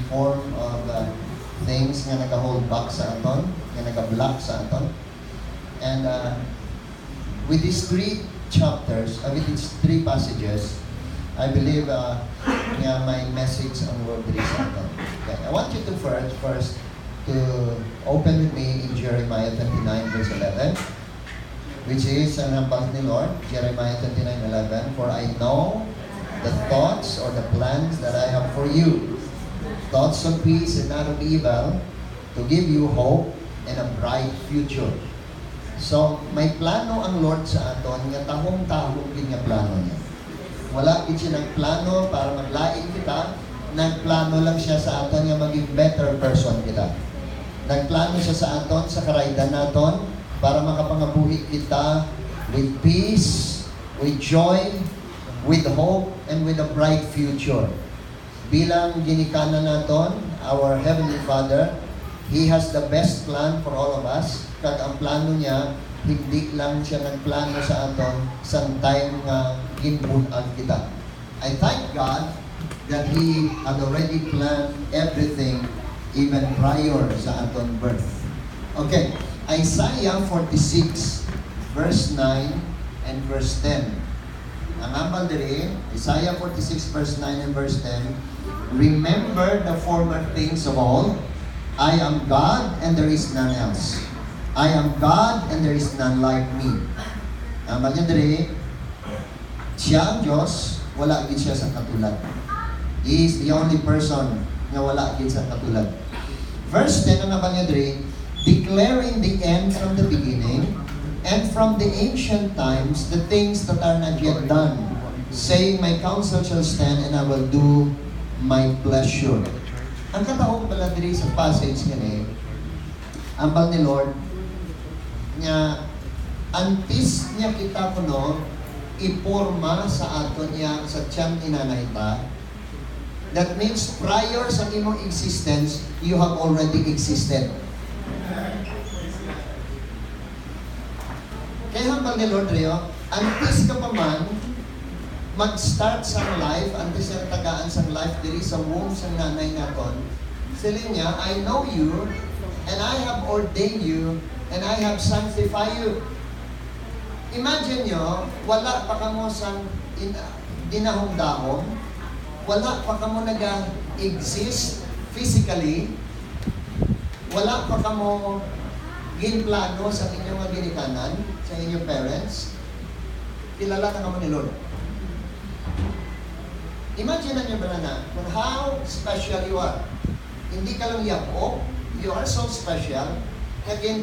form of things nga nag-hold back sa aton, nga nag-block sa aton. And with these three chapters, with these three passages, I believe nga my message ang word diri sa aton. Okay. I want you to first to open with me in Jeremiah 29 verse 11, which is ang hambal ni Lord, Jeremiah 29:11, "For I know the thoughts or the plans that I have for you, thoughts of peace and not of evil, to give you hope and a bright future." So, may plano ang Lord sa aton, nga tahong-tahong din nga plano niya. Wala gid siya nagplano para maglain kita, nagplano lang siya sa aton nga maging better person kita. Nagplano siya sa aton, sa karaydan naton, para makapangabuhi kita with peace, with joy, with hope, and with a bright future. Bilang ginikanan naton, our Heavenly Father, He has the best plan for all of us. Kag ang plano niya, hindi lang siya nagplano sa aton sa time nga ginbunan kita. I thank God that He had already planned everything even prior sa aton birth. Okay, Isaiah 46 verse 9 and verse 10. Ang ambal diri, Isaiah 46 verse 9 and verse 10, "Remember the former things of old. I am God and there is none else. I am God and there is none like me." Ang ambal niya diri, siya ang Diyos, wala gid siya sa katulad. He is the only person nga wala gid sa katulad. Verse 10 ang ambal niya diri, "Declaring the end from the beginning, and from the ancient times, the things that are not yet done, saying, my counsel shall stand, and I will do my pleasure." Ang kataong pala diri sa passage nga ni, ambal ni Lord, nga antes niya kita kuno iporma sa aton niya sa tiyan ni nanay ta. That means prior sa imong existence, you have already existed. Kaya hambal ni Lord Rio, antes ka pa man mag-start sa life, antes yung tagaan sa life diri sa womb sa nanay naton, sila niya, "I know you, and I have ordained you, and I have sanctified you." Imagine nyo, wala pa kamo sa dinahong-dahong, wala pa kamo nag-exist physically, wala pa kamo ginplano sa inyong mga ginikanan, sa inyong parents, kilala na kamo ni Lord. Imagine nyo ba na kung how special you are. Hindi ka lang yapo, you are so special, kaya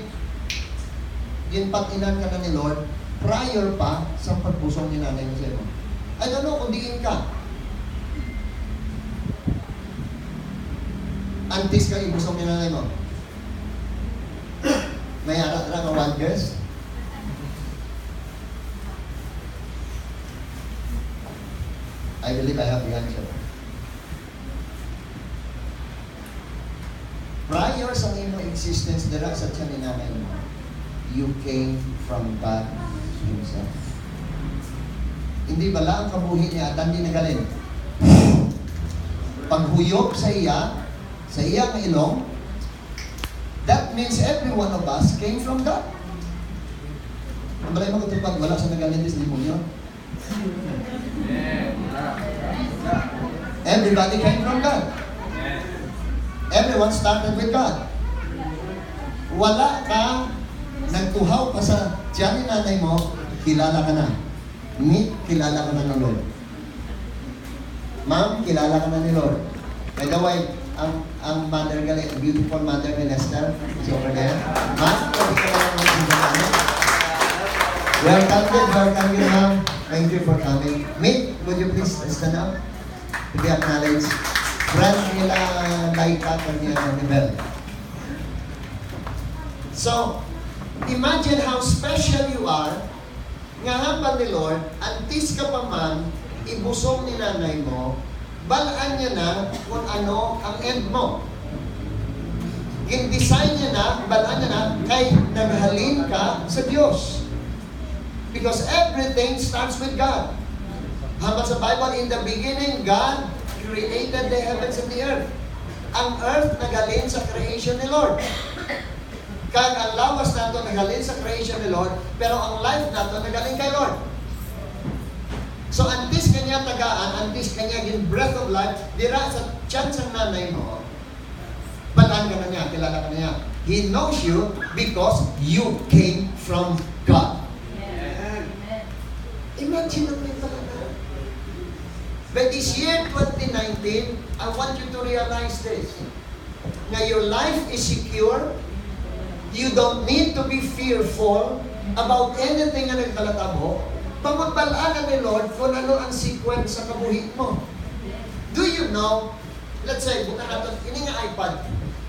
ginpatinan ka na ni Lord prior pa sa pagpusong ni nanay mo sa'yo. I don't know kung diin ka. Antes ka ibusong ni nanay mo. May harap na wonders. I believe I have the answer. Prior sa iyong existence dira sa tiyan ni nanay mo, you came from God Himself. Hindi bala ang kabuhi ni Adan di nagalin. Paghuyop sa iyang ilong, that means every one of us came from God. Ang balay mo katupag, wala sa nagalin sa demonyo. Everybody came from God. Everyone started with God. Wala ka nagtuhaw pa sa tiyan ni nanay mo, kilala ka na. Kilala ka na ng Lord. Ma'am, kilala ka na ni Lord. By the way, ang mother galing, beautiful mother ni Lester, is over there. Ma'am, pwede ka lang naman. Welcome you, ma'am. Thank you for coming. Mick, would you please stand up? To be acknowledged. Friend nila Laika kanya ni Bel. So, imagine how special you are. Nga hambal ni Lord, antis ka pa man, ibusong ni nanay mo, balaan niya na kung ano ang end mo. In-design niya na, balaan niya na, kay naghalin ka sa Diyos. Because everything starts with God. Hambal sa Bible, in the beginning, God created the heavens and the earth. ang earth nagalin sa creation ni Lord. Kag ang lawas nato nagalin sa creation ni Lord, pero ang life nato nagalin kay Lord. So antes kanya tagaan, antes kanya gin breath of life, dira sa tiyan sa nanay mo, balaan ka na niya, kilala ka na niya. He knows you because you came from God. Imagine naman yung talaga. But this year, 2019, I want you to realize this. Na your life is secure. You don't need to be fearful about anything na nagtalatabo. Pamagbalaan ni Lord kung ano ang sequence sa kabuhi mo. Do you know, let's say, buka natin, ini nga iPad,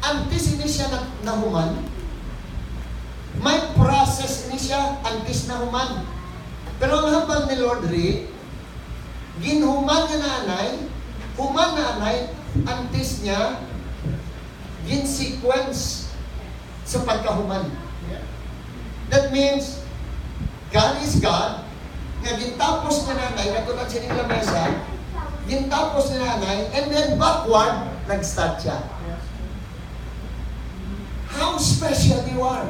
antes ini siya nahuman, may process ini siya antes nahuman. Pero ang hambal ni Lord Ri, ginhuman nga nanay, human nanay, antes niya, gin-sequence sa pagkahuman. That means, God is God, nga gintapos ni nanay, katulad siya ng lamesa, gintapos ni nanay, and then backward, nag-start siya. How special you are.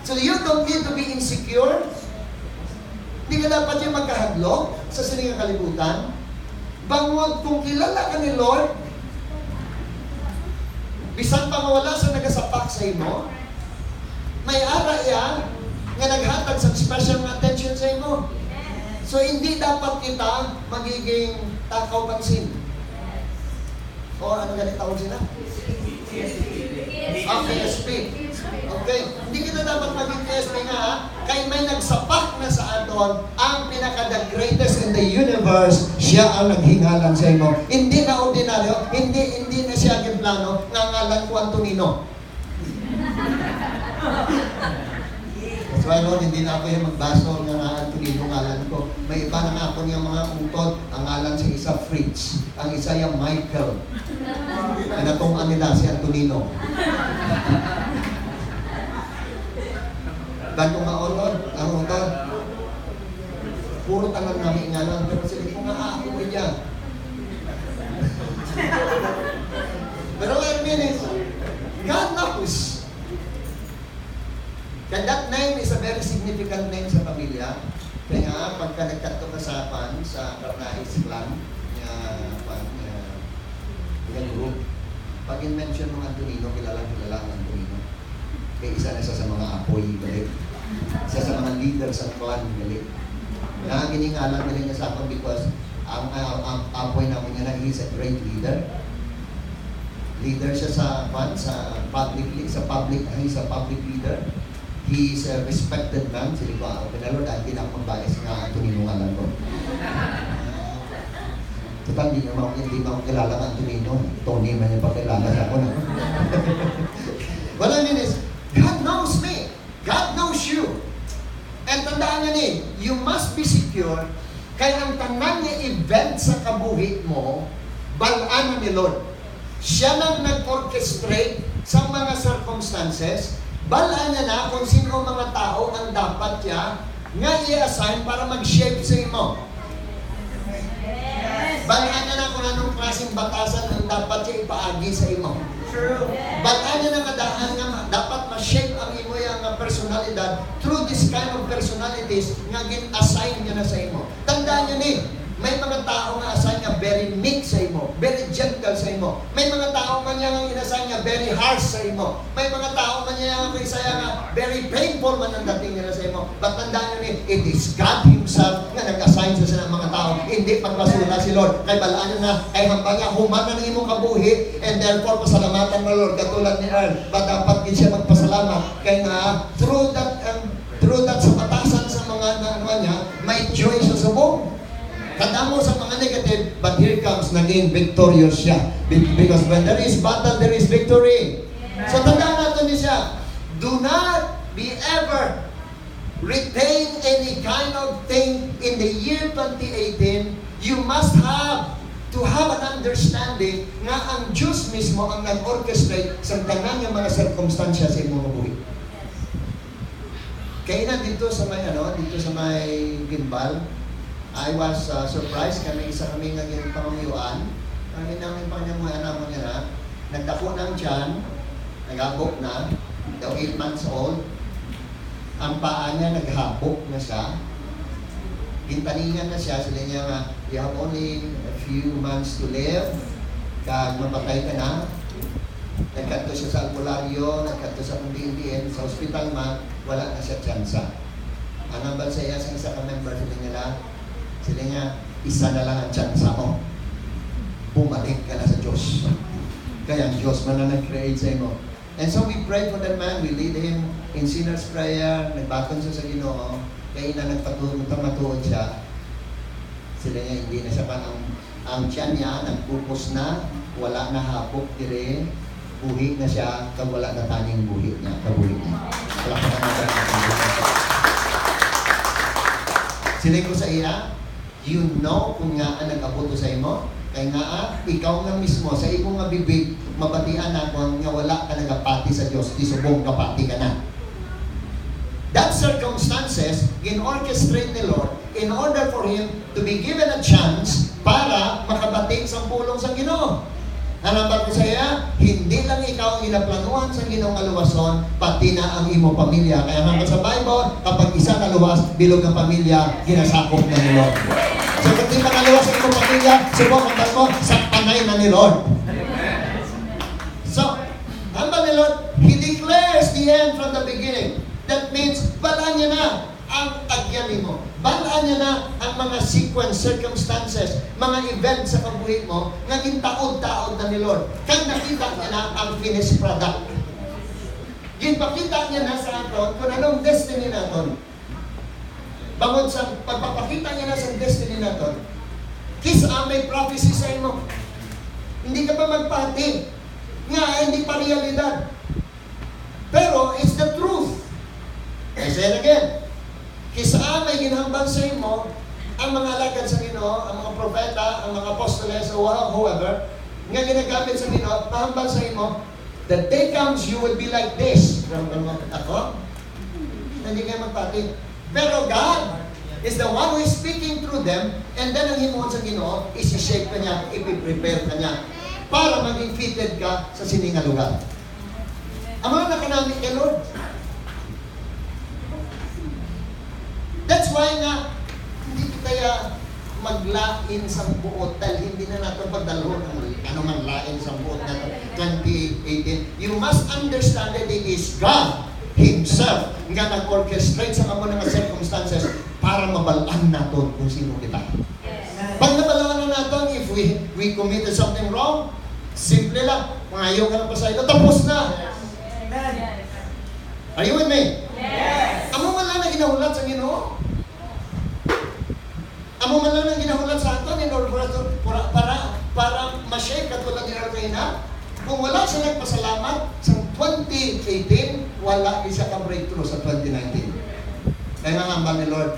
So you don't need to be insecure. Hindi ka dapat yung magkahadlok sa siningang kalibutan. Bangwag kung kilala ka ni Lord, bisan pa mawala sa nagasapak sa imo, may ara yan nga naghatag sa special attention sa imo. So hindi dapat kita magiging takaw pansin. O ano ganit tawag sila? PSP. Okay. Hindi kita dapat maging PSP nga ha. Kaya may nagsapak na sa aton ang pinaka-the greatest in the universe. Siya ang naghingalan sa imo. Hindi na ordinaryo. Hindi na siya ang plano. Nangalan ko Antonino. That's why Lord, hindi na ako yung magbaso ng Antonino ngalan ko. May iba na nga ako niyang mga utod. Ang ngalan sa isa Fritz. Ang isa yung Michael. Natungan nila si Antonino. Bago nga Lord, ang utod. Puro tangan namin ngalan. Pero sila ko nga ako niya. Pero wait a minute. God knows. And that name is a very significant name sa pamilya. Kaya nga, pagka nagkato ka sa Karnais clan, group, pag in-mention ng Antonino, kilala ang Antonino. Kaya isa na sa mga apoy, galit. Isa sa mga leader sa clan, galit. Na giningalan nila niya sa akin because ang apoy namin niya na he's a great leader. Leader siya sa public, he's a public leader. He is a respected man. Sili ko, pinalo dahil hindi na akong magbayas nga Antonino ngalan ko. Total, hindi mo ako kilala ng Antonino. Tony man yung pakilala sa ako na. What I mean is, God knows me. God knows you. And tandaan niya ni, you must be secure. Kaya ang tanan niya event sa kabuhi mo, balaan ni Lord. Siya lang nag-orchestrate sa mga circumstances. Balaan niya na kung sino mga tao ang dapat niya nga i-assign para mag-shape sa imo. Balaan niya na kung anong klaseng batasan ang dapat niya ipaagi sa imo. Balaan niya na kadaan nga dapat ma-shape ang imo yung personalidad through this kind of personalities nga gin-assign niya na sa imo. Tandaan niyo ni, may mga tao nga assign nga very meek sa imo, very gentle sa imo. May mga tao man niya nga inassign nga very harsh sa imo. May mga tao man niya nga isaya nga very painful man ang dating nila sa imo. But tandaan niyo ni, it is God Himself nga nag-assign sa mga tao. Hindi pagbasura si Lord. Kay balaan niyo na, kay hambang niya, humana ng imong kabuhi, and therefore pasalamatan mo Lord, katulad ni Earl. But dapat din siya magpasalamat. Kaya nga, through that sa batasan sa mga niya, may joy sa subong. Kadamo sa mga negative, but here comes naging victorious siya. Because when there is battle, there is victory. So tandaan natin niya, do not be ever retain any kind of thing in the year 2018. You must have to have an understanding nga ang Diyos mismo ang nag-orchestrate sa tanan ng mga circumstansya sa imong buhay. Kaya na dito sa may Gimbal, I was surprised kami isa kami naging pamamiyuan Ang namin pa niya mga anak mo niya na, nagdako ng tiyan, nagabok na, daw 8 months old, ang paa niya naghabok na siya, gintaningan na siya, sila niya nga, you have only a few months to live, kag mapatay ka na, nagkanto siya sa albularyo, nagkanto sa pambihin, sa hospital man, wala na siya tsansa. Ang nambal sa iya, sa isa ka member, sila niya, isa na lang ang tsansa mo. Bumalik ka na sa Diyos. Kaya ang Diyos man na nag-create sa imo. And so we prayed for that man, we lead him in sinner's prayer, nagbaton siya sa Ginoo, kaya na nagpatuod siya. Sila niya, hindi na siya pa ang tiyan niya, nagpupos na, wala na hapok dire, buhi na siya, kag wala na taning buhi niya, kabuhi niya. Wala pa naman. Sila ko sa iya, you know kung nga ang nag-abuto sa imo, kaya nga, ikaw nga mismo, sa imo nga bibig, mabatian ako nga wala ka nagapati sa Diyos, di subong kapati ka na. That circumstances, in-orchestrate ni Lord, in order for Him to be given a chance para makabati sa pulong sa Ginoo. Ano ba ko sa iya? Hindi lang ikaw ang inaplanuhan sa Ginoong aluwason, pati na ang imo pamilya. Kaya naman sa Bible, kapag isa naluwas, bilog ng pamilya, ginasakop na ni Lord. So, kung di makaluwas sa imo pamilya, subok ang mo, sa panay na ni Lord. So, ang ba ni Lord? He declares the end from the beginning. That means, balaan niya na ang agyan mo. Balaan niya na ang mga sequence, circumstances, mga events sa kabuhi mo, nga gintaod-taod na ni Lord. Kaya nakita niya na ang finished product. Ginpakita niya na sa aton kung anong destiny natin. Bangod sa pagpapakita niya na sa destiny natin, may prophecy sa imo. Hindi ka pa magpati. Nga, hindi pa realidad. Pero, it's the truth. I say it again. May ginhambal sa imo, ang mga alagad sa Ginoo, ang mga propeta, ang mga apostoles, o whoever, nga ginagamit sa Ginoo, mahambal sa imo, the day comes, you will be like this. Ako? Hindi kayo magpati. Pero God is the one who is speaking through them, and then ang himuon sa Ginoo, isi-shape ka niya, ipiprepare ka niya, para maging fitted ka sa sininga lugar. Ang mga nakanamit kay Lord. That's why nga, hindi kaya maglain sa buot dahil hindi na natin pagdalon ano man lain sa buot na 2018. You must understand that it is God Himself nga nag-orchestrate sa mga circumstances para mabalaan natin kung sino kita. Pag nabalaan na natin, if we committed something wrong, simple lang, mangayaw ka ng pasaylo, tapos na. Are you with me? Yes. Amo man lang na ginahulat sa Ginoo. Amo man lang na ginahulat sa aton in order para ma-shake at wala nila kaina. Kung wala siya nagpasalamat sa 2018, wala isa ka breakthrough sa 2019. Kaya nga ang ni Lord,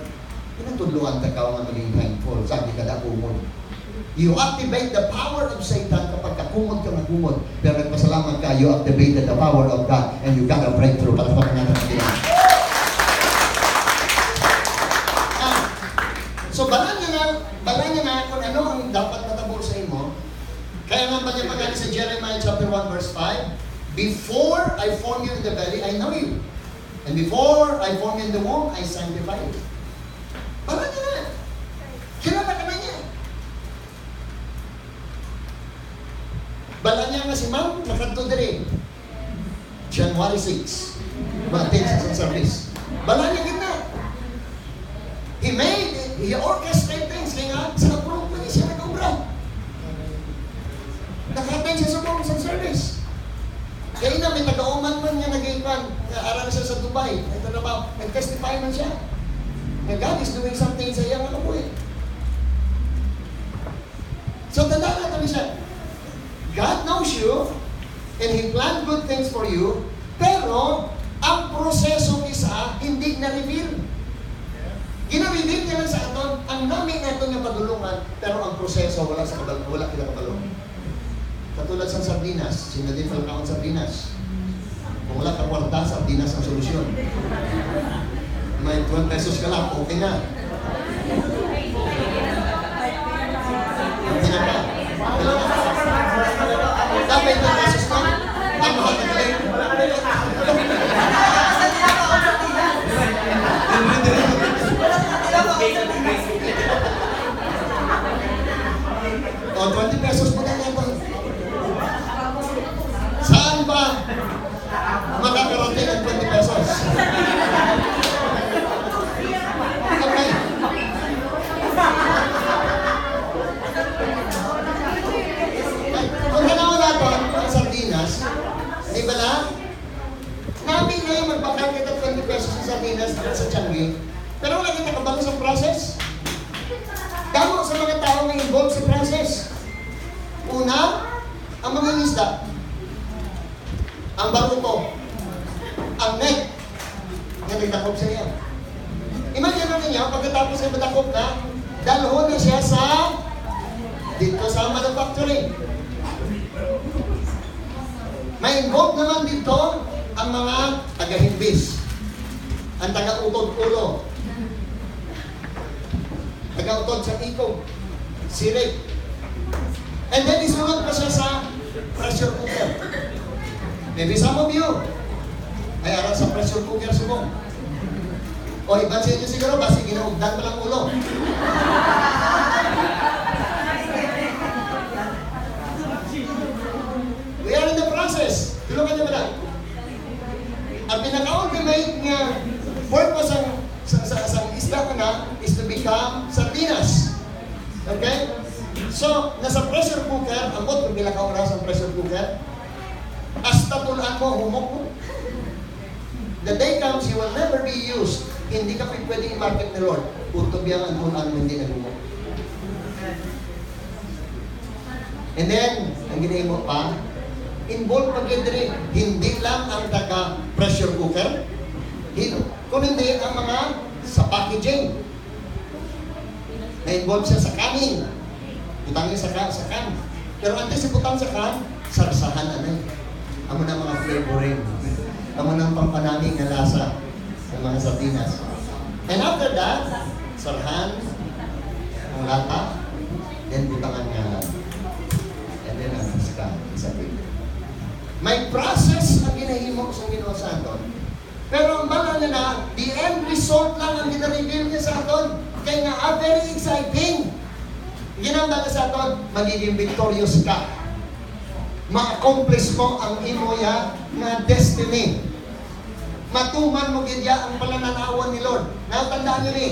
pinatudluan ka nga maging thankful, sabi ka na kumod. You activate the power of Satan kapag kakumod ka nagkumod. Pero nagpasalamat ka, you activated the power of God and you got a breakthrough para sa pangalan ng Panginoon. So balaan niya na kung ano ang dapat matabo sa imo. Kaya nga ba niya magaling sa Jeremiah chapter 1 verse 5, before I formed you in the belly, I know you. And before I formed you in the womb, I sanctify you. Balaan niya na. Kilala ka na niya. Bala niya nga si Ma'am, nakadto din. January 6. Mag-attend sa service. Bala niya gina. He orchestrated things. Kaya nga, sa approve na niya siya nag-ubra. Nakadto siya sa service. Kaya na, may taga-uman man niya nag-ipan. Aral siya sa Dubai. Ito na ba, nag-testify man siya. God is doing something sa iyang kabuhi. So, tanda natin siya. God knows you, and He planned good things for you, pero ang proseso isa, hindi na-reveal. Gina-reveal niya lang sa aton, ang namin natin nga padulungan, pero ang proseso wala kinakabalo. Katulad sa sardinas, sino din falcaon sardinas. Kung wala kang kwarta, sardinas ang solusyon. May 12 pesos ka lang, okay na. Okay na ba? Di ba na? Namin na yung magbakal kita 20 pesos sa sardinas at sa Changi. Pero wala kita kabalo sa process. Damo sa mga tao na involved sa process. Una, ang mga isda, ang baruto, ang net, na nagdakop sa iya. Imagine natin niya, pagkatapos ay madakop na, dalhon na siya sa dito sa manufacturing. May involved naman dito ang mga taga-himbis, ang taga-utod-ulo, taga-utod sa ikog, sirik. And then isunod pa siya sa pressure cooker. Maybe some of you ay aral sa pressure cooker subong. O iban sa inyo siguro, basi ginaugdan pa lang ulo. We are in the process. Tulungan niyo ba na? Ang pinaka-ultimate nga purpose sa isda ka na is to become sardinas. Okay? So, nasa pressure cooker, amot kung pila ka oras ang pressure cooker, hasta tulaan mo, humok mo. The day comes, you will never be used. Hindi ka pwedeng i-market ni Lord. Utob yan ang tulaan mo, hindi nagumok. And then, ang ginahin mo pa, involved pa rin, hindi lang ang taga-pressure cooker, kung hindi ang mga sa packaging. Na-involved siya sa kanin. Butangin sa kan. Pero antes si butang sa kan, sarsahan ano. Amo na mga flavoring. Amo na ang pampanaming na lasa ng mga sardinas. And after that, sarhan, ang lata, then butangan nga lang. And then ang ka, isabi. May process ang ginahimo sa Ginoo sa aton. Pero ang bala niya na, the end result lang ang gina-reveal niya sa aton. Kaya nga, very exciting. Ginamba na sa aton, magiging victorious ka. Ma-accomplish mo ang imoya na destiny. Matuman mo gidya ang panananawan ni Lord. Natandaan niyo ni,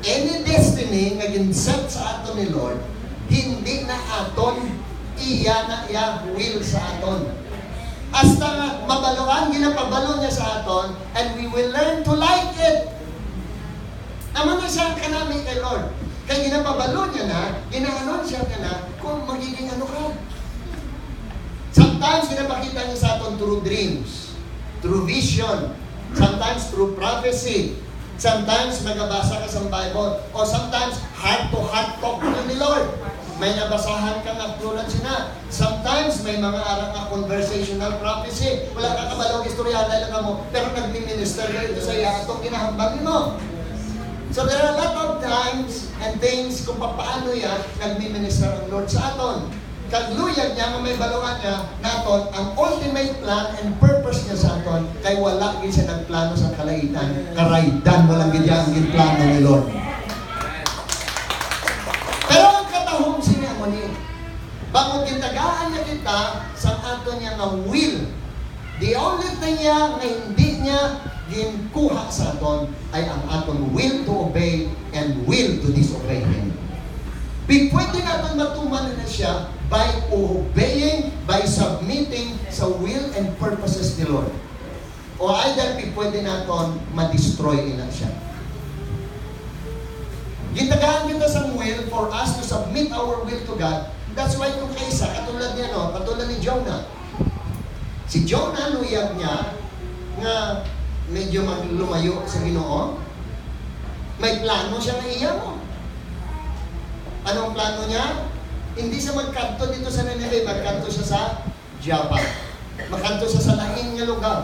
any destiny nga set sa aton ni Lord, hindi na aton, iya na iya will sa aton. Hasta nga mabaluan, ginapabalo niya sa aton, and we will learn to like it. Naman na siya kanami kay Lord. Kaya ginapabalo niya na, ginaanon siya ka na, kung magiging ano ka. Sometimes, ginapakita niya sa aton through dreams, through vision, sometimes through prophecy, sometimes magabasa ka sa Bible, or sometimes heart-to-heart talk ni Lord. May nabasahan kang aktulan siya. Sometimes, may mga arang na conversational prophecy. Wala ka kabalong istorya, dahil lang mo, pero nagmi-minister ka ito sa iya, itong kinahambang mo. So there are a lot of times and things kung paano yan nagmi-minister ang Lord sa aton. Kagluyag niya, may balungan niya, naton, ang ultimate plan and purpose niya sa aton, kay wala gid siya nagplano sa kalaitan. Karaydan, walang gid ang plano ni Lord. Pero ang katahong siya mo ni, bakit gitagaan niya kita sa aton niya nga will. The only thing niya na hindi niya ginkuha sa aton ay ang aton will to obey and will to disobey Him. Pwede natin matuman na siya by obeying, by submitting sa will and purposes ni Lord. O either pwede natin ma-destroy na siya. Gitagaan kita sa will for us to submit our will to God. That's why kung kaysa, katulad niya, no? Katulad ni Jonah. Si Jonah, luyag niya, nga medyo lumayo sa Ginoo, may plano siya na iya mo. Anong plano niya? Hindi siya magkanto dito sa Nineveh, magkanto siya sa Joppa. Magkanto siya sa laing nga lugar.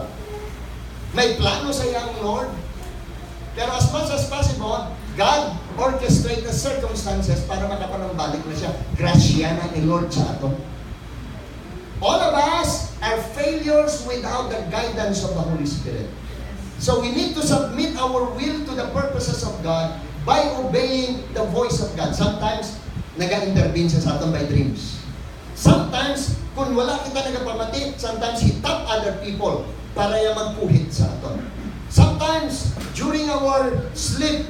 May plano sa iyang Lord. Pero as much as possible, God orchestrate the circumstances para makapanambalik na siya. Grasya na ni Lord sa ato. All of us are failures without the guidance of the Holy Spirit. So we need to submit our will to the purposes of God by obeying the voice of God. Sometimes, nag-intervene siya sa atin by dreams. Sometimes, kung wala kita nagapamati, sometimes He tap other people para yung magpuhit sa atin. Sometimes, during our sleep,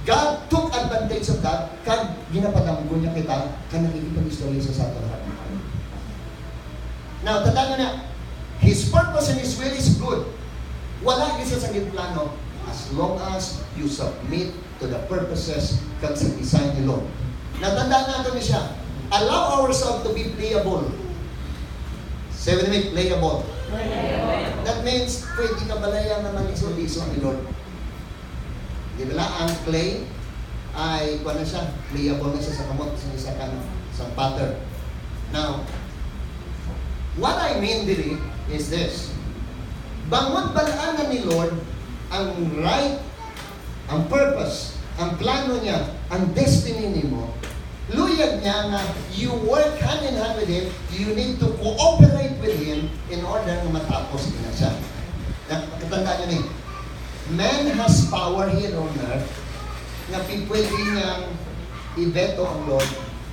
God took advantage of that, kag ginapadamgo niya kita, kag nakikipag-istorya sa atin. Now, tandaan na, He His purpose and His will is good. Wala gisa sa plano as long as you submit to the purposes kag sa design ni Lord. Natandaan natin niya siya. Allow ourselves to be playable. 7 minutes, playable. That means, pwede ka balaya na maliso-liso ni Lord. Di ba ang clay ay, kuha na siya, playable na siya sa kamot, sa pattern. Now, what I mean dili is this. Bangod balaanan ni Lord ang right, ang purpose, ang plano niya, ang destiny ni mo. Luyag niya na you work hand in hand with Him, you need to cooperate with Him in order na matapos niya siya. Katandaan niyo ni, man has power here on earth na pwede niyang i-veto ang Lord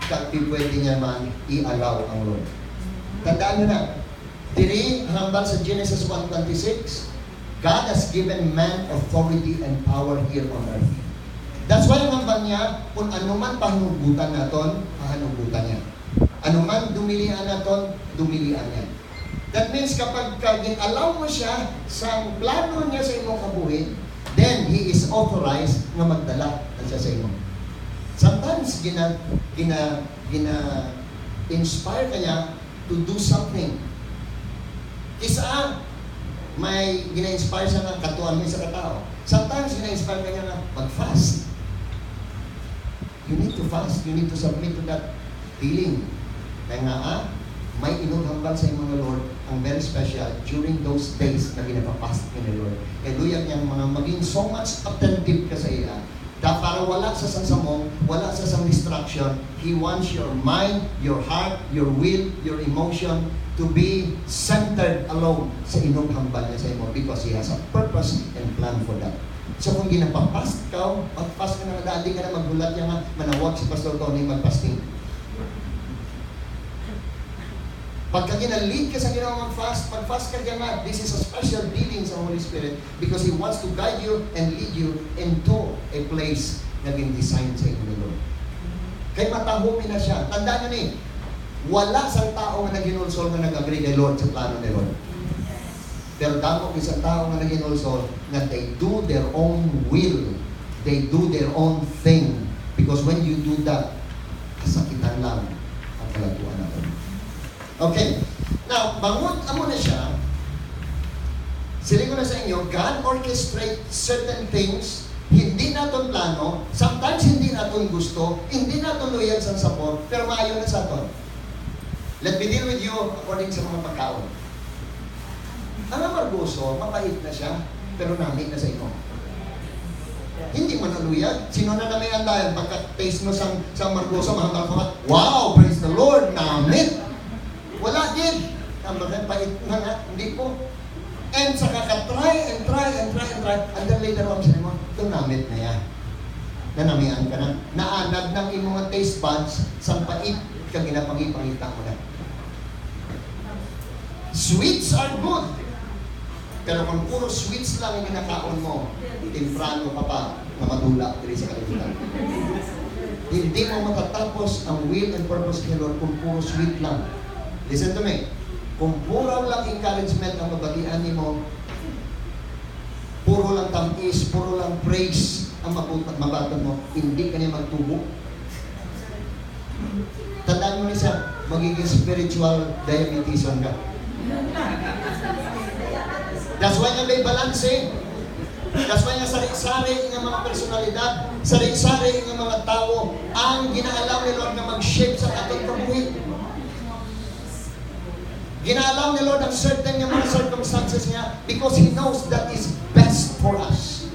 kag pwede niya man i-allow ang Lord. Tandaan niyo na, diri hambal sa Genesis 1:26, God has given man authority and power here on earth. That's why ang hambal niya, kung anuman pahanugutan naton, pahanugutan niya. Anuman dumilian naton, dumilian niya. That means kapag allow mo siya sa plano niya sa imong kabuhi, then He is authorized na magdala na siya sa imo. Sometimes inspire ka niya to do something. Isa may gina-inspire siya na katuan niya sa katao. Sometimes gina-inspire ka niya na mag-fast. You need to fast. You need to submit to that feeling. Kaya nga, may inughambal sa imo ng Lord ang very special during those days na ginapapast ni Lord. E luyag niyang mga maging so much attentive ka sa iya. Para wala sa sansamong, wala sa sang distraction. He wants your mind, your heart, your will, your emotion to be centered alone sa inughambal niya sa imo because He has a purpose and plan for that. So kung ginapapast ka, mag-fast ka na, dali ka na magbulat niya nga, manawag si Pastor Tony mag-fasting. Pagka ginalead ka sa ginawa mag-fast ka dyan nga, this is a special dealing sa Holy Spirit because He wants to guide you and lead you into a place na gin-design sa inyo ni Lord. Kaya matahumin na siya. Tandaan nyo ni, wala sang tao na naginulsol na nag-agree kay Lord sa plano ni Lord. Pero damo isang tao na naginulsol na they do their own will. They do their own thing. Because when you do that, kasakitan lang ang kalatuan natin. Okay. Now, bangon amo na siya. Siling ko na sa inyo, God orchestrate certain things, hindi natin plano, sometimes hindi natin gusto, hindi natin luyag sa support, pero maayon na sa atin. Let me deal with you according sa mga pagkaon. Ang amargoso, mapait na siya, pero namit na sa inyo. Hindi man naluyag. Sino na may andayan, pagka-taste mo sa amargoso, mahanggang ka, wow, praise the Lord, namit. Wala din. Ang pait na nga, hindi po. And sa kaka-try and try, and then later on sa mo, ito namit na yan. Nanamihan ka na. Naanad ng imong taste buds, sa pait, kang ginapangipangita mo na. Sweets are good. Pero kung puro sweets lang ang kinakaon mo, temprano ka pa na madula diri sa kalibutan. Hindi mo matatapos ang will and purpose ni Lord kung puro sweet lang. Listen to me. Kung puro lang encouragement ang mabatian ni mo, puro lang tamis, puro lang praise ang mabatag mo, hindi ka niya magtubo. Tandaan mo niya, magiging spiritual diabetes ka. That's why nga may balance eh. That's why nga sari-sari ng mga personalidad, sari-sari ng mga tao, ang ginaalam ni Lord na mag-shape sa ating kabuhi. Ginaalam ni Lord ang certain ng mga circumstances niya because He knows that is best for us.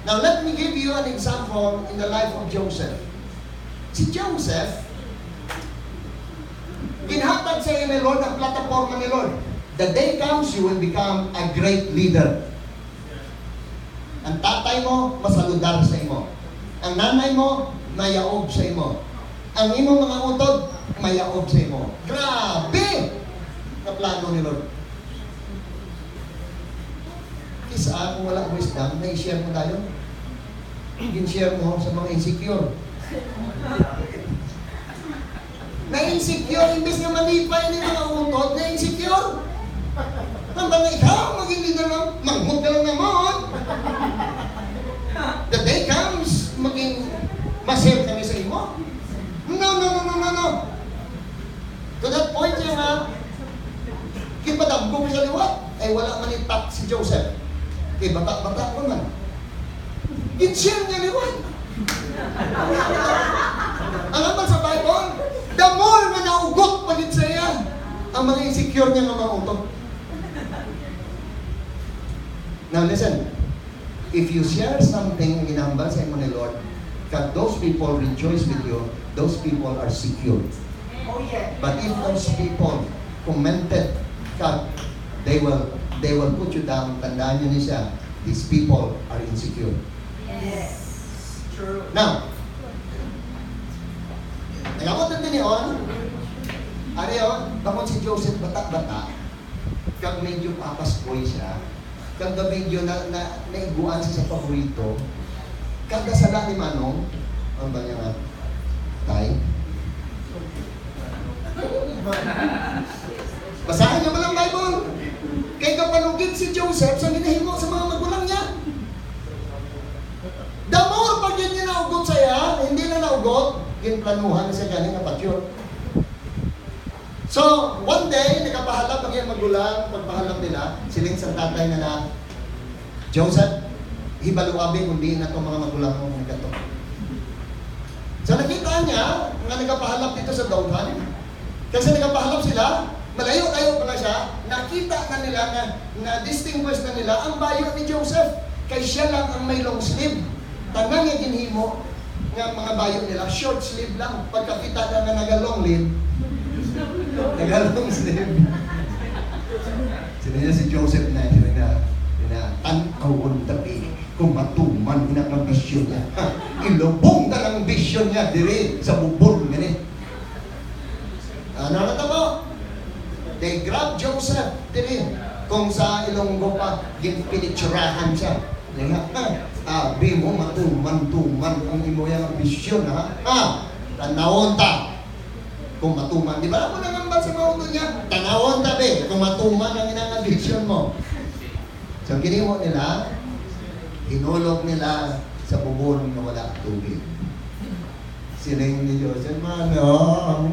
Now let me give you an example in the life of Joseph. Si Joseph, ginhatag sa iyo ni Lord ang plataforma ni Lord. The day comes, you will become a great leader. Ang tatay mo, masaludar sa imo. Ang nanay mo, mayaob sa imo. Ang imong mga utod, mayaob sa imo. Grabe! Na plano ni Lord. Kisa kung wala wisdom, na-share mo tayo. Gin-share mo sa mga insecure. Na-insecure, imbes na malipay ni mga utod, na-insecure. ka lang, manghod ka lang naman. The day comes, maging masir kami sa imo. No. To that point niya nga, kipadamgo sa liwat, ay wala man itak si Joseph. Kay bata-bata ko man. Kinshare niya liwat. Ang amal sa Bible, the more na naugot pa din sa iya, ang mga insecure niya nga mga utok. Now listen, if you share something ginambal sa imo ni Lord, God, those people rejoice with you, those people are secure. Oh yeah. But if those people commented, God, they will put you down. Tandaan niyo niya, these people are insecure. Yes. True. Now, nagabot natin niyon, ariyo, bakit si Joseph bata-bata, kag medyo papas boy siya, kag medyo naiguan siya sa paborito, kag nasala ni Manong, ano ba niya nga, tay? Basahin niyo mo lang Bible. Kay kapanugid si Joseph sa ginahimo sa mga magulang niya. The more pag yun niya naugot sa iya, hindi na naugot, ginplanuhan sa galing na patyot. So, one day, nakapahalap ang iyang magulang, pagpahalap nila, siling sa tatay na Joseph, hibaluabi kundi na itong mga magulang mo ng gato. So, nakita niya, nga nakapahalap dito sa Dothan, kasi nakapahalap sila, malayo-layo pala siya, nakita na nila, na-distinguish na nila ang bayo ni Joseph. Kaya siya lang ang may long sleeve. Tanang niya ginhimo nga mga bayo nila, short sleeve lang. Pagkakita na na nagalong sleeve, nagalong sleeve. Sino niya si Joseph na, tan-awon tabi, kung matuman na ng bisyon niya. Ilubong na ng bisyon niya, diri, sa bubon, ganit. Ano na mo? They grab Joseph, diri, kung sa Ilonggo pa, pinitsurahan siya. Abi mo, matuman ang imo yung bisyon, ha? Tanawon ta. Kung matuman, di ba mo nangambal sa mauto niya? Tanawon ta, be, kung matuman ang inang bisyon mo. So, ginimo nila, hinulog nila sa bubon na wala tubig. Siling ni Joseph, Manong,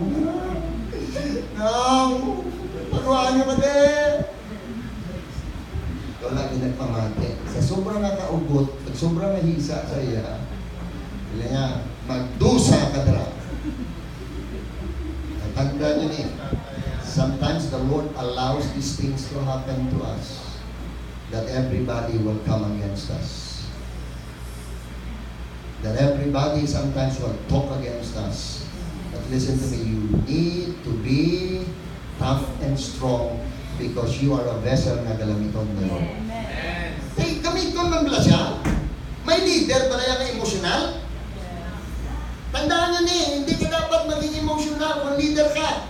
pagawaan niyo ba din? Ikaw lang yung nagpamati. Sa sobrang nakaugot, at sobrang nahisa sa iya, nila niya, magdusa ka dra. Tanda niyo ni, sometimes the Lord allows these things to happen to us, that everybody will come against us. That everybody sometimes will talk against us. But listen to me, you need to be tough and strong because you are a vessel na galamiton ng Lord. Hey, gamiton man bala siya. May leader ba na yung emotional? Tandaan nyo ni, hindi ka dapat maging emotional kung leader ka.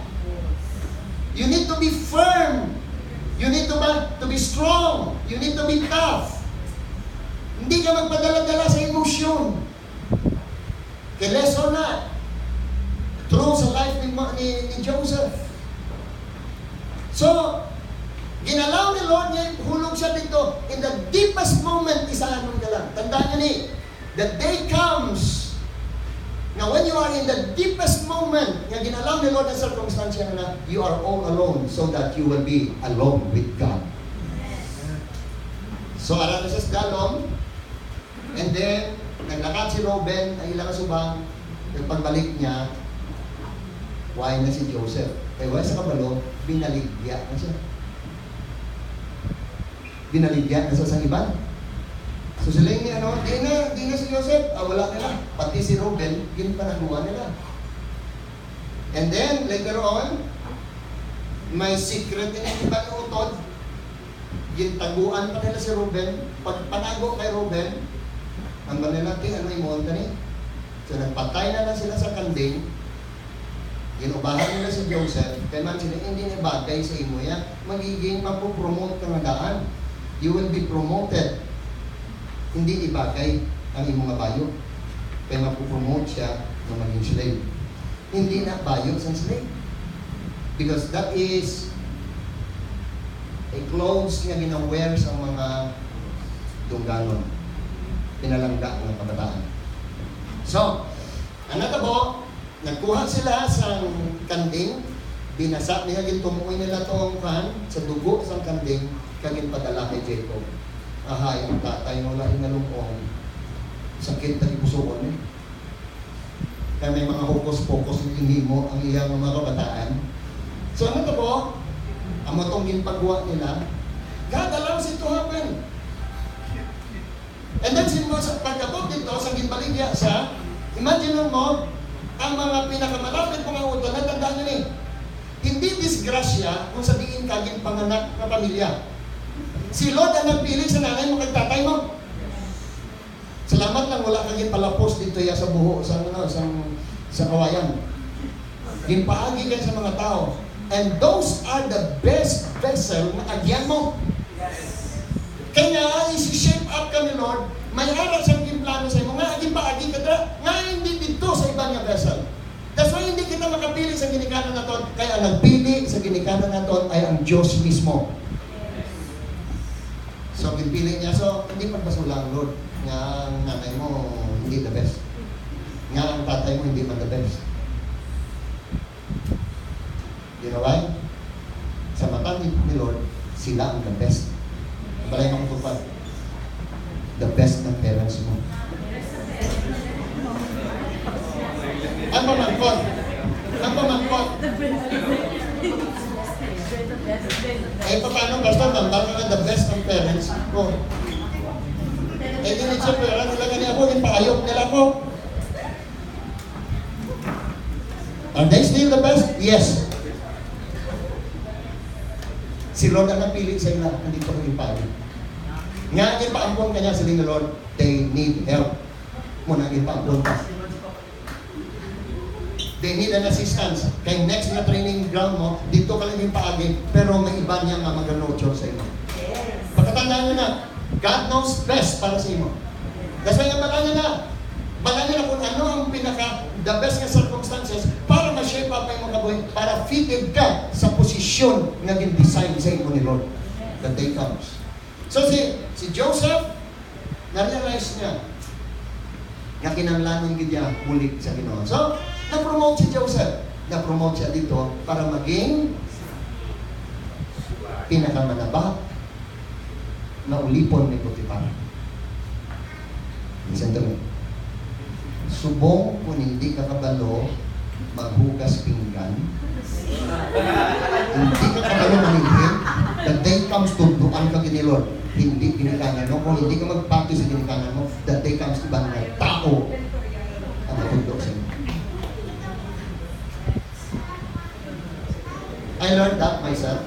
You need to be firm. You need to be strong. You need to be tough. Hindi ka magpadala-dala sa emosyon. Kaya lesson na. True sa life ni Joseph. So, ginalaw ni Lord niya, hulog siya dito. In the deepest moment, isahan mo ka lang. Tandaan niyo ni, the day comes. Now, when you are in the deepest moment, nga ginalaw ni Lord ang circumstance na you are all alone so that you will be alone with God. So, alam na siya sa galong, and then, naglakad si Reuben, ang ilang subang, pagbalik niya, why na si Joseph? Kaya why sa kabalo, binaligya na siya. Binaligya na siya sa iba. So sila yung di na si Joseph, wala nila. Pati si Reuben, ginpanaguan nila. And then, later on, may secret din yung ibang utod. Gintaguan pa nila si Reuben. Pag panago kay Reuben, ang nila, ano yung monta ni? So nagpatay na lang sila sa kanding. Ginubahan nila si Joseph. Kaya man sila, hindi na bagay sa imo yan. Magiging mapupromote ka nga daan. You will be promoted. Hindi ibagay ang imong bayo. Kaya mapupromote siya na maging slave. Hindi na bayo sa slave. Because that is a clothes nga ginawear sa mga dungganon. Pinalangga ng kabataan. So, ano tabo? Nagkuha sila sa kanding, binasa niya, gintumuoy nila itong kan sa dugo sa kanding, kagin padala kay Jacob. Aha, yung tatay mo lang inalungkong, sakit na ipusuon eh. Kaya may mga hukos-pokos ng inimo ang iyang mga kabataan. So ano to po? Ang matong ginpagawa nila, God allows it to happen. And then sino sa pagkabot dito, sa ginbaligya sa, imagine mo, ang mga pinakamalapit mga utol, natandaan nyo ni, hindi disgrasya kung sabihin kaging panganak na pamilya. Si Lord ang nagpili sa nanay mo kag tatay mo. Salamat lang wala kaging palapos dito ya sa buho, sa kawayan. Gimpaagi kayo sa mga tao. And those are the best vessel na agyan mo. Kaya isi-shape up ka ni Lord, may ara siyang plano sa imo, nga aging paagi ka na, nga hindi dito sa ibang nga vessel. That's why hindi kita makapili sa ginikanan naton, kaya ang nagpili sa ginikanan naton ay ang Diyos mismo. So, pinpili niya, so hindi pagpasulang Lord, nga ang nanay mo hindi the best. Nga ang tatay mo hindi man the best. You know why? Sa mata ni Lord, sila ang the best. Balay mong tupad. The best ng parents mo. Ang pamangkot. Ang pamangkot. Eh, paano basta nandang ka the best ng parents ko? Eh, di nito pera nila ganyan ako, yung paayok nila ko. Are they still the best? Yes. Si Lord ang napili sa ila, hindi ko rin pali. Nga ipaampon kanya sa ni Lord, they need help. Muna ipaampon ka. They need an assistance. Kaya next na training ground mo, dito ka lang yung paagi, pero may iba niya nga mag-nurture sa iyo. Pagkatandaan nyo na, God knows best para sa iyo. That's why bala niya na. Bala niya na kung ano ang the best nga circumstances para ma-shape up ang mga kabuhay, para fitted ka sa posisyon na gin-design sa iyo ni Lord. The day comes. So si Joseph, na-realize niya na kinanglanon niya ulit sa Ginoo. So, na-promote si Joseph. Na-promote siya dito para maging pinakamanaba na ulipon ni Potiphar. Listen to me. Subong kung hindi ka kabalo, maghugas pinggan. Hindi ka kabalo manilhin. The day comes to duan ka kini Lord. Hindi ginikanan mo. Kung hindi ka magpati sa ginikanan mo, the day comes to ibang tao ang matundok sa inyo. I learned that myself.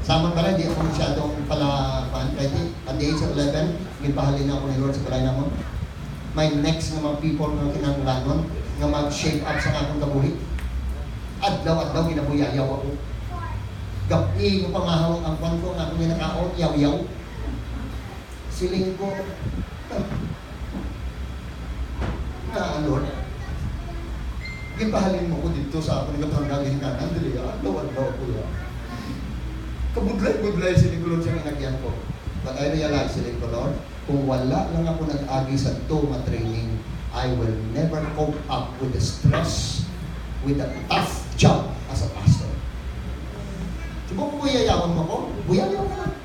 Samantala, hindi ako masyadong kahit at the age of 11, gipahalin na ako ni Lord sa balay namon. My next na mga people na kinanglanon, nga mag-shape up sa akong kabuhi. Adlaw-adlaw, ginabuyayaw ako. Gapi ko pangahawang ang kwan ko, nga akong ginakaon, yaw-yaw. Siling ko, Lord, gipahalin mo ko dito sa akong nagpanggalin kanan, dili adlaw-adlaw ko ya. Kabudlay-budlay siling ko sa inagyan ko. But I realize siling ko, Lord, kung wala lang ako nag-agi sa ito training, I will never cope up with the stress, with the tough job as a pastor. Subong ko buyayawan mo ko, buyayaw ka lang.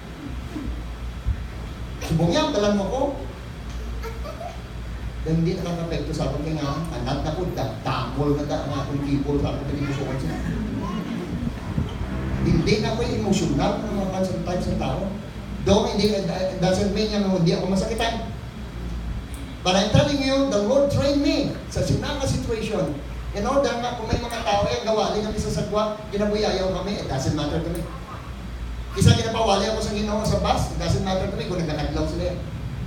Subong yan, dalan mo ko. Dahil hindi nakakapekto sa akin, kaya nga, anak na po, damol na ang akong people sa akin, pinigusukan siya. Hindi na ako emotional ng mga sometimes sa tao. Though hindi, doesn't mean na hindi ako masakitan. But I'm telling you, the Lord trained me sa sinanga situation. In order nga, kung may mga tao yung gawali kami sa sagwa, ginabuyayaw kami, it doesn't matter to me. Isa ginapawali ako sa Ginoo sa bus, it doesn't matter to me kung nagkakadlaw sila yan.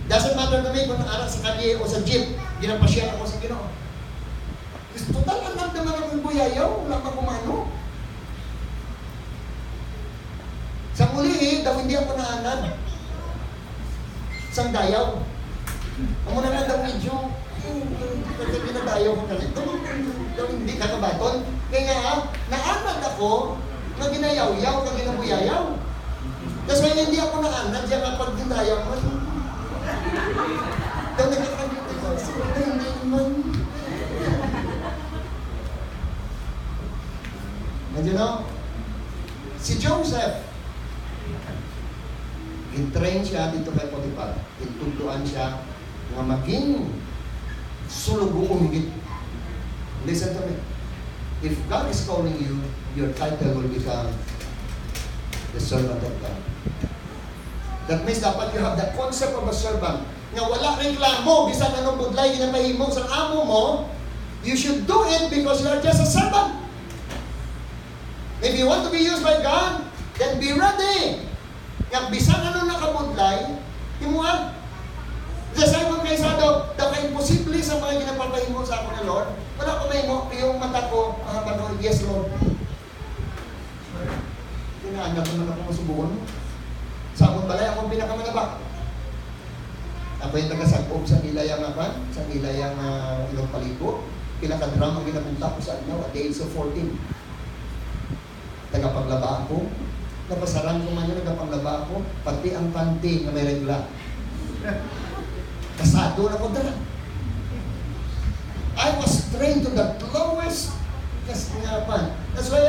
Doesn't matter to me kung naaral sa kalye o sa jeep, ginapasyan ako sa Ginoo. Kasi total alam naman akong buyayaw, wala pa kumano. Sa muli, daw hindi ako naanad. Sang dayaw. Amo na lang daw medyo, kasi pinadayaw ko kasi, daw hindi kakabaton. Kaya nga, naanad ako ako, nga ginayaw-yaw, nga ginabuyayaw. That's why hindi ako naanad yan nga pag ginayaw mo. Daw nagkakagito ko, hindi naman. And you know, si Joseph, in-train siya dito kay Potiphar. Intutuan siya na maging sulugong higit. Listen to me. If God is calling you, your title will become the servant of God. That means dapat you have the concept of a servant. Nga wala reklamo, bisan anong budlay ginapahimo sa amo mo, you should do it because you are just a servant. If you want to be used by God, then be ready. Nga bisan anong nakabudlay, himuan. The same kung kaysado, dahil imposible sa mga ginapapahimo sa ako ng Lord, wala ko mahimo, yung mata ko, yes Lord. Tinaanak naman ako masubukan mo. Sa akong balay, akong pinakamanaba. Ako yung taga-sagop sa nilayang akan, sa nilayang ilang paligo. Pila ka-drum ang ginapunta ko sa ano, at the age of 14. Tagapaglaba ako. Napasaran ko man yun, nagapaglaba ako. Pati ang panty na may regla. Kasado na ko dala. I was trained to the lowest kasngapan. That's why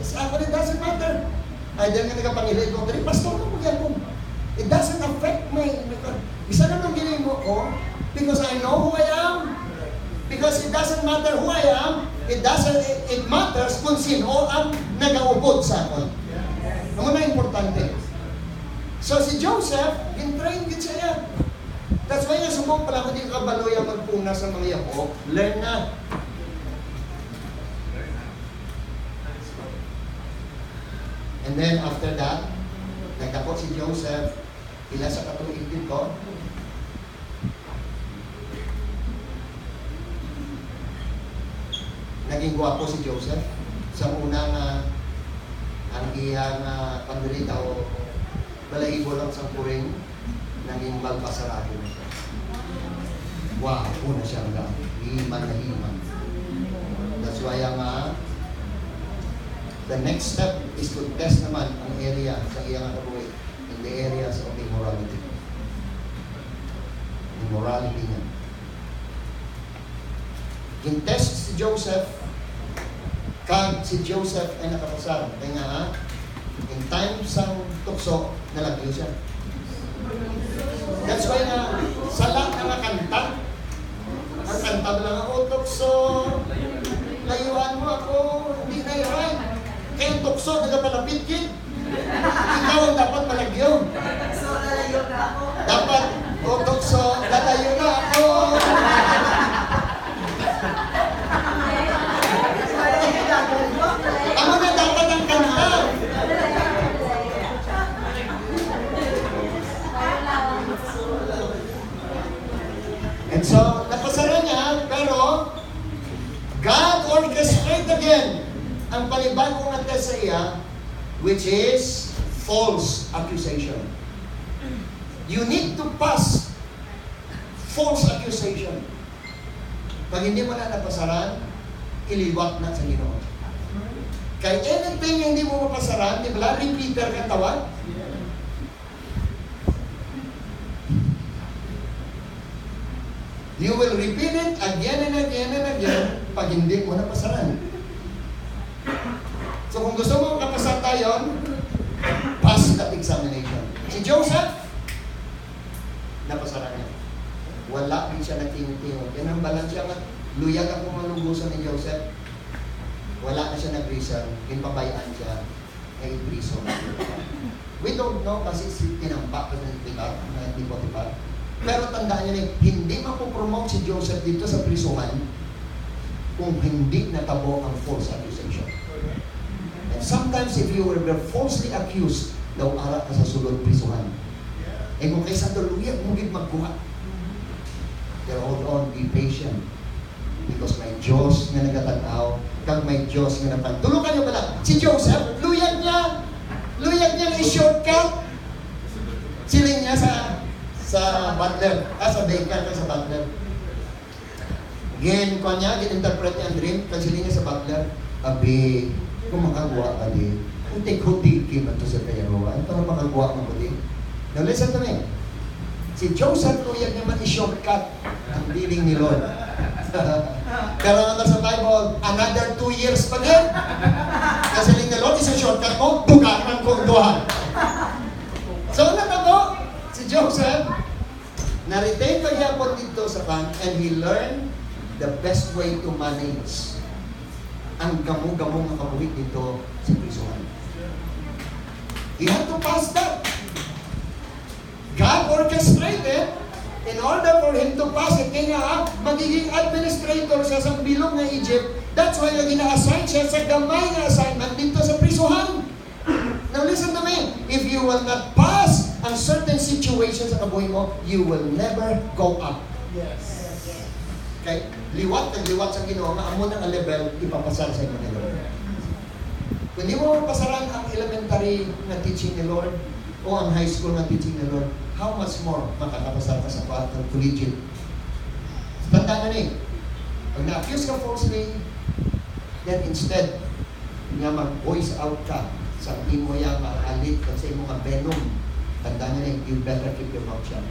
sa akin, it doesn't matter. Ay, dahil nga nagapangilay ko, dahil pastor ko yan po. It doesn't affect my isa na nung ginayin mo ko, because I know who I am. Because it doesn't matter who I am, it matters kung sino ang nag-aubod sa akin. Ang una importante. So si Joseph, in-train din siya yan. That's why nga subong pala kung di ka baloy ang magpuna sa mga yako, learn na. And then after that, nagdako si Joseph, ila sa katuigin ko, naging gwapo si Joseph. Sa unang ang iyang pandrita o balahibo lang sa puring, naging balpasarado na siya. Gwapo na siya hanggang himan na himan. That's why the next step is to test naman ang area sa iyang kabuhay in the areas of immorality. Immorality niya. In-test si Joseph, kag si Joseph ay nakapasar. Kaya nga, in time sa tukso, nalagyo siya. That's why na, sa lahat ng kanta, ang kanta lang ako, tukso, layuan mo ako, hindi na iran. Kaya yung tukso, nagapalapit kid. Ikaw ang dapat malagyo. So, lalayo na ako. Dapat, o tukso, lalayo na ako. Ano na dapat ang kanta? And so, napasara niya, pero God orchestrate again ang panibagong test sa iya, which is false accusation. You need to pass false accusation. Pag hindi mo na napasaran, iliwat na sa Ginoo. Kaya anything na hindi mo mapasaran, di ba, repeater ka tawag? You will repeat it again and again and again pag hindi mo napasaran. So kung gusto mo kapasar tayo, pass that examination. Si Joseph, napasaran niya. Wala din siya nagtingin-tingin. Yan ang balansya nga. Luyag ako malugusan ni Joseph. Wala na siya nag-reason. Pinpabayaan siya. Ay prison. We don't know kasi tinampak ko ni Potiphar. Pero tandaan niyo hindi mapopromote si Joseph dito sa prisuhan kung hindi natabo ang false accusation. And sometimes if you were falsely accused, daw ara ka sa sulod prisuhan. Eh kung kaysa daluyag, mugid magkuha. Pero hold on, be patient. Because may Diyos nga nagatanaw, kag may Diyos nga napan. Tulukan niyo pala, si Joseph, luyag niya na i-shortcut. Siling niya sa butler, sa baker, sa butler. Gin ko niya, gin-interpret niya ang dream, kag siling niya sa butler, abi, Kung makagawa ka di, unti-kunti man to sa kayaruan, para makagawa mo ko di. Now listen to me. Si Joseph, tuyag naman i-shortcut ang dealing ni Lord. Pero naman sa Bible, another 2 years pa din. Kasi ni Lord, isa shortcut mo, duganan kong duhan. So, natabo, si Joseph, na-retain pa niya po dito sa kan, and he learned the best way to manage ang gamo-gamong nakabuhit dito sa prisuhan. He had to pass that. God orchestrated in order for him to pass it. Kaya magiging administrator siya sa bilog ng Egypt. That's why gina-assign siya sa gamay na assignment dito sa prisuhan. Now listen to me. If you will not pass ang certain situations sa kabuhay mo, you will never go up. Yes. Okay? Liwat sa Ginoo, maamo ng level, ipapasar sa inyo ni Lord. Kung di mo pasaran ang elementary na teaching ni Lord o ang high school na teaching ni Lord, how much more makakapasar ka sa collegiate? Tandaan na ni, pag na-accuse ka falsely, then instead, nga mag-voice out ka sa imo yang maalit at sa imo nga venom, tandaan na ni, you better keep your mouth shut.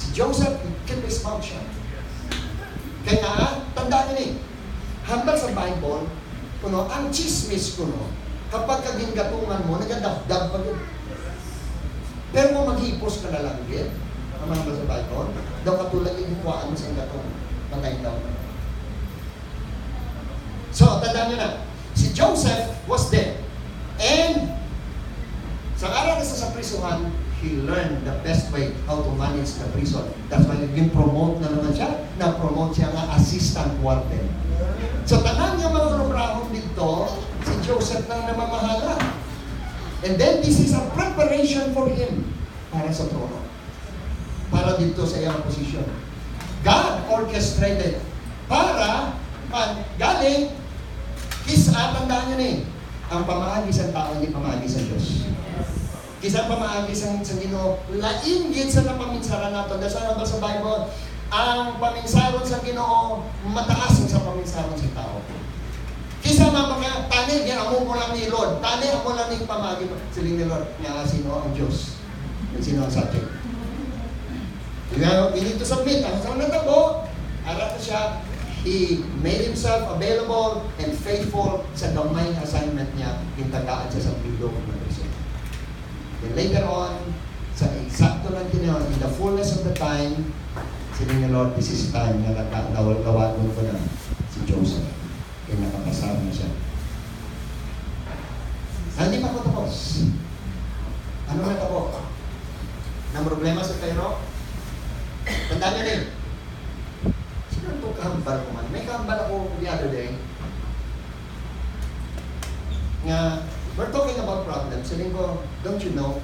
Si Joseph, keep his mouth shut. Kaya, tandaan na ni, hambal sa Bible, kuno, ang chismis kuno, kapag kaginggatungan mo, nagadafdaf pa yun. Pero kung maghipos ka na lang din, ang mga sa Bible, daw katulad yung hipuaan mo sa gatong patay daw. So, tandaan nyo na, si Joseph was there. And, sa araw na sa prisuhan, he learned the best way how to manage the prison. That's why nag-promote na naman siya. Na-promote siya nga assistant warden. So, tanan niya mga lubrahon dito, si Joseph nang namamahala. And then, this is a preparation for him para sa trono. Para dito sa iyang posisyon. God orchestrated para galing tandaan nyo na ang pamaagi sa tao, hindi pamaagi sa Diyos. Kisa pamaagi sa Ginoo, lainggit sa napaminsaran nato. Dahil ba sa Bible, ang paminsaron sa Ginoo, mataas sa paminsaron sa tao. Kisa mga tani, amo mo lang ni Lord. Tani, amo lang ni pamagi mo. Siling ni Lord, nga sino ang Diyos. Sino ang subject. We need to submit. Ang sa natabo, arat na siya, he made himself available and faithful sa gamay assignment niya, hintagaan siya sa bilog ng prison. Then later on, sa eksakto ng tinaon, in the fullness of the time, siling ni Lord, this is time na nawagan ko na si Joseph. Kaya nakapasama na siya. Hindi pa ako tapos. Ano na tapos? Nang problema sa Cairo? Tandaan nyo rin. Sino itong kahambal ko man? May kahambal ako the other day. Nga, we're talking about problems. Sabihin ko, don't you know,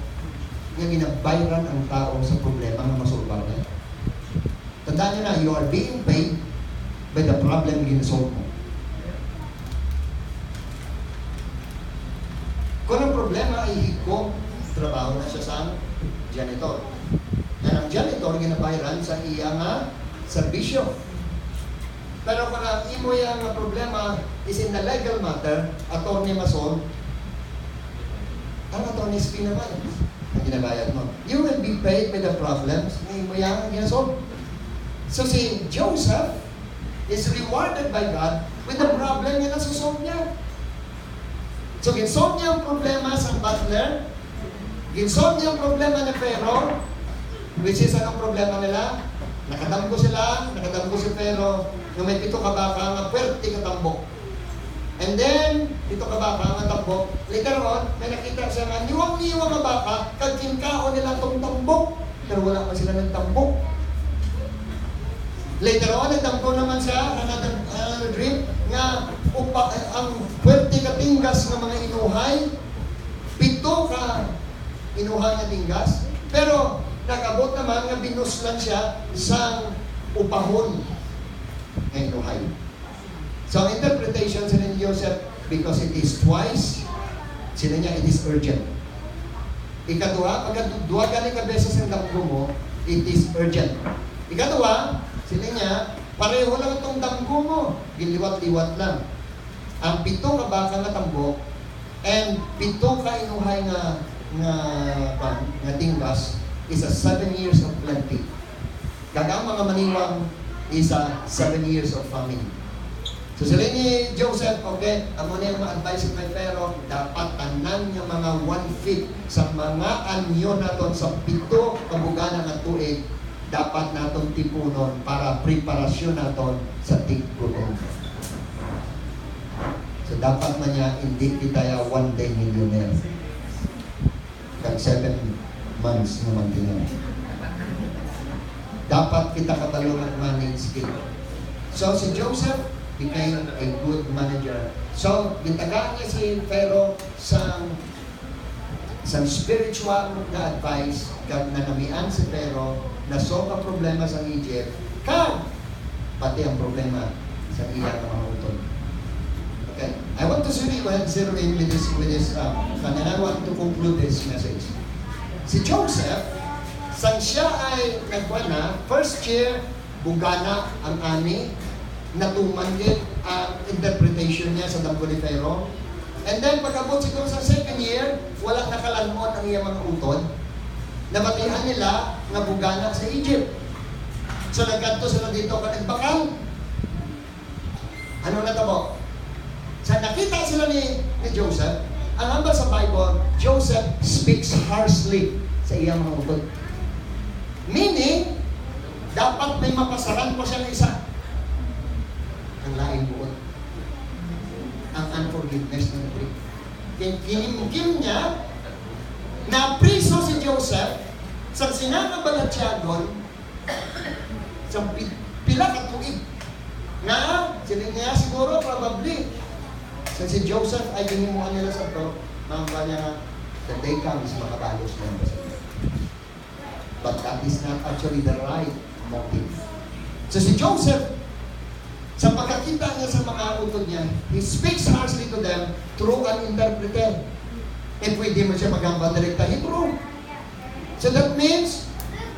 nga ginabayran ang tao sa problema na masolbar na. Tandaan nyo na, you are being paid by the problem ginasolve mo. Kung ang problema ay higong trabaho na siya sa janitor. Yan ang janitor ginabayaran sa iyang serbisyo. Pero kung ang imo yung problema is in the legal matter, attorney mason, ang attorney's fee naman ang ginabayad mo. You will be paid by the problems na imo yung ginasolve. So si Joseph is rewarded by God with the problem na nasusolve niya. So, ginsolve niya ang problema sa butler, ginsolve niya ang problema ni Pharaoh, which is anong problema nila? Nakadamgo si Pharaoh, na may 7 kabaka, nga pwerte katambok. And then, 7 kabaka, nga tambok. Later on, may nakita siya nga, niwang-niwang nga baka, kagkinkaon nila itong tambok, pero wala pa sila ng tambok. Later on, nagdampo naman siya, another dream, nga ang pwerte katinggas ng mga inuhay, 7 ka inuhay na tinggas, pero nag-abot naman nga binuslan siya sa upahon ng inuhay. So, ang interpretation sila ni Joseph, because it is twice, sila niya, it is urgent. Ikaduha, pagka duwa galing ka beses ang damgo mo, it is urgent. Ikaduha, sila niya, pareho lang itong damgo mo, giliwat-liwat lang. ang 7 ka baka nga tambok, and 7 ka inuhay nga tinggas is a 7 years of plenty. Kagang mga maniwang is a 7 years of famine. So sila ni Joseph, okay, amo niya ma-advise kay Pharaoh, dapat tanan nga mga 1/5 sa mga anyo naton sa 7 kabuganan nga tuig, dapat naton tipunon para preparasyon naton sa tig-gutom. So dapat man niya, hindi kita ya one day millionaire. Kag 7 months naman din. Dapat kita kabalo mag-manage skill. So si Joseph became a good manager. So, gitagaan niya si Pharaoh sa spiritual na advice kag nanamian si Pharaoh na ka problema sa Egypt kag pati ang problema sa iya mga utod. Okay, I want to zero in with this and I want to conclude this message. Si Joseph, sang siya ay nagwana, first year, bugana ang ani, natumanggit ang interpretation niya sa damgo ni Pharaoh. And then, pagkabot siguro sa second year, walang nakalanmon ang iyang mga utod. Nabatihan nila nga bugana sa Egypt. So, nagkanto sila dito ka nagbakal. Ano na tabo? Sa nakita sila ni Joseph, ang hambal sa Bible, Joseph speaks harshly sa iyang mga utod. Meaning, dapat may mapasaran po siya ng isa. Ang laing buot. Ang unforgiveness ng Greek. Kinimkim niya na priso si Joseph sa sinakabalatyagon sa pila ka tuig. Na, sila niya siguro probably sa si Joseph ay ginimuan nila sa to, mga niya the day comes makabalos na ba siya. But that is not actually the right motive. So si Joseph, sa pagkakita niya sa mga utod niya, he speaks harshly to them through an interpreter. E pwede mo siya magamba direkta Hebrew. So that means,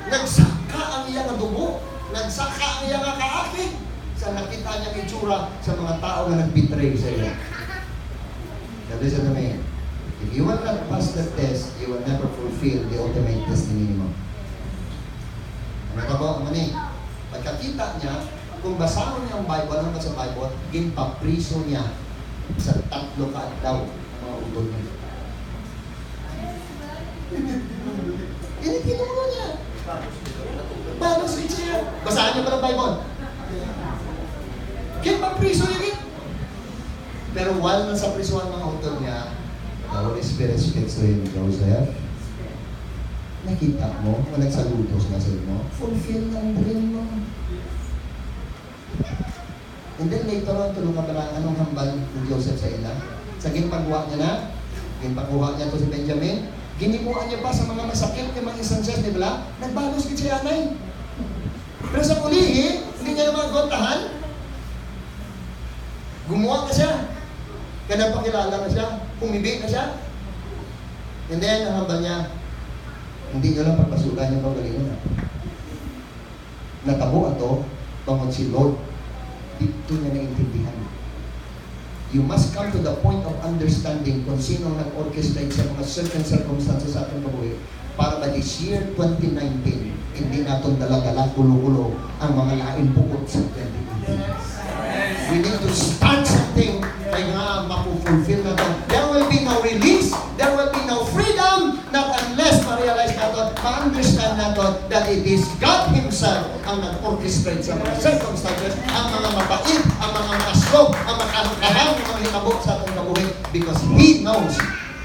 nagsaka ang iyang dugo, nagsaka ang iyang kaakit sa nakita niyang itsura sa mga tao na nagbitray sa iyo. So listen to me. If you will not pass that test, you will never fulfill the ultimate destiny mo. Ano ka ba? Mani, pagkakita niya, kung basahon niya ang Bible, ano ba sa Bible, ginpapriso niya sa 3 kaadlaw ang mga utod niya. Kinulo niya. Paano siya? Basahan niyo ba ng Bible? Ginpapriso niya. Pero while nasa priso ang mga utod niya, the Holy Spirit speaks to him, Joseph, nakita mo, kung nagsaludos na sa mo, fulfill ang dream mo. And then later on, tulong ka pala anong hambal ng Joseph sa ila. Sa ginpagawa niya na, ginpakuha niya to si Benjamin, ginimuan niya pa sa mga masakit ng mga instances, di ba? Nagbalos kit siya anay. Pero sa ulihi, hindi niya naman gontahan. Gumawa ka siya. Kaya pakilala na siya. Pumibig na siya. And then, ang hambal niya, hindi nyo lang pagpasukan yung pagalingon na. Natabo ato, bangod si Lord. Dito niya naintindihan. You must come to the point of understanding kung sino nag-orchestrate sa mga certain circumstances sa ating kabuhi para ba this year 2019, hindi natin dala-dala, gulo-gulo ang mga laing bukod sa 2018. We need to start something ay nga mapufulfill na ito. There will be no release, there will be no freedom, not unless ma-realize natin, ma-understand natin that it is God Himself ang nag-orchestrate sa mga circumstances, ang mga mabait, ang mga maslob, ang makakahang, ang mga hinabok sa ating kabuhi because He knows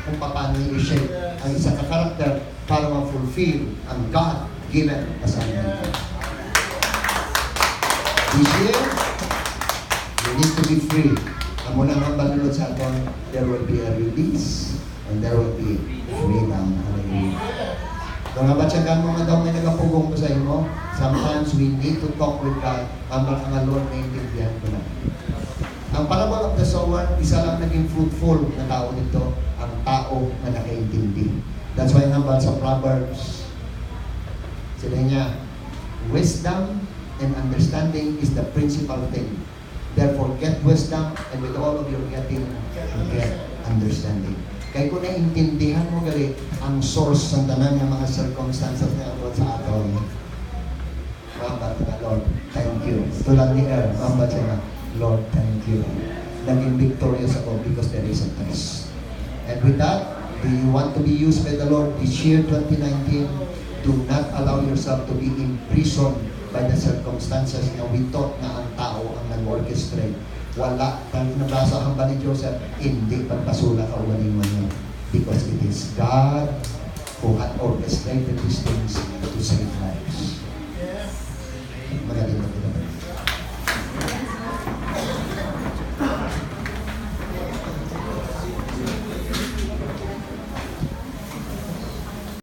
kung paano i-shape ang isang karakter para ma-fulfill ang God-given assignment. This year, we need to be free. Ang unang balunod sa atin, there will be a release and there will be freedom. Hallelujah. Kung nabatsagan mo nga daw may nagapugong ko sa inyo, sometimes we need to talk with God. Ang mga Lord na intindihan ko na. Ang parable of the sower, isa lang naging fruitful na tao nito, ang tao na nakaintindi. That's why naman sa Proverbs, sila niya, wisdom and understanding is the principal thing. Therefore, get wisdom, and with all of your getting, get understanding. Kaya kung naintindihan mo gali ang source ng tanan ng mga circumstances na abot sa aton, mambat na, Lord, thank you. Tulad ni mambat siya na, Lord, thank you. Naging victorious ako because there is a test. And with that, do you want to be used by the Lord this year, 2019? Do not allow yourself to be imprisoned by the circumstances na we thought na ang tao ang nag-orchestrate. Wala, kung nabasa ang ba ni Joseph, hindi pagpasula ka umaling man. Because it is God who had orchestrated these things to save lives. Magaling